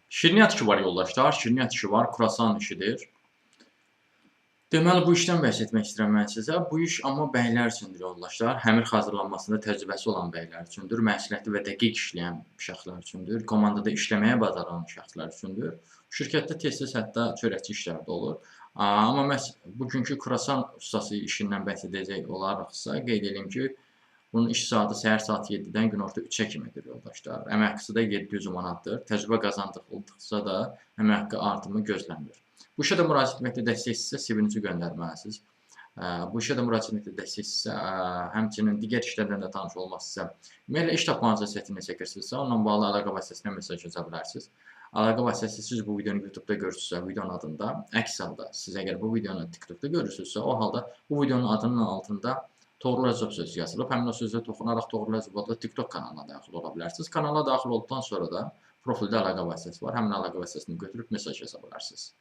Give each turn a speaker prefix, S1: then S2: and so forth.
S1: Şirniyyat işi var yoldaşlar, şirniyyat işi var, kruasan işidir. Deməli, bu işdən bəhs etmək istəyirəm mən sizə. Bu iş amma bəylər üçündür yoldaşlar. Həmir hazırlanmasında təcrübəsi olan bəylər üçündür, məsuliyyətli və dəqiq işləyən şəxslər üçündür, komandada işləməyə bacaran şəxslər üçündür. Şirkətdə tez-tez hətta çörəkçi işləri də olur. Amma məhz bugünkü kruasan ustası işindən bəhs edəcək olaraqsa, qeyd edeyim ki, bunun iş saatı səhər saat 7-dən günorta 3-ə kimidir yoldaşlar. Əmək haqqısı da 700 manatdır. Təcrübə qazandıqca da əmək haqqı artımı gözlənilir. Bu işə də müraciət etməkdə dəstək istəyirsə CV-nizi göndərməlisiniz. Bu işə də müraciət etməkdə dəstək istəyirsə, həmçinin digər işlərlə də tanış olmaq istəyirsə, ümumiyyətlə iş tapmağınıza çətinlik çəkirsinizsə, onunla bağlı əlaqə vasitəsilə mesaj yazа bilərsiniz. Əlaqə vasitəsi siz bu videonu YouTube-da görürsünüzsə, videonun adında, əks halda siz əgər bu videonu TikTok-da görürsünüzsə, o halda bu videonun adının altında Toğrul Əzov sözü yazılıb. Həmin o sözə toxunaraq Toğrul Əzov adlı TikTok kanalına daxil ola bilərsiniz. Kanala daxil olduqdan sonra da profildə əlaqə vasitəsi var. Həmin əlaqə vasitəsini götürüb mesaj yaza bilərsiniz.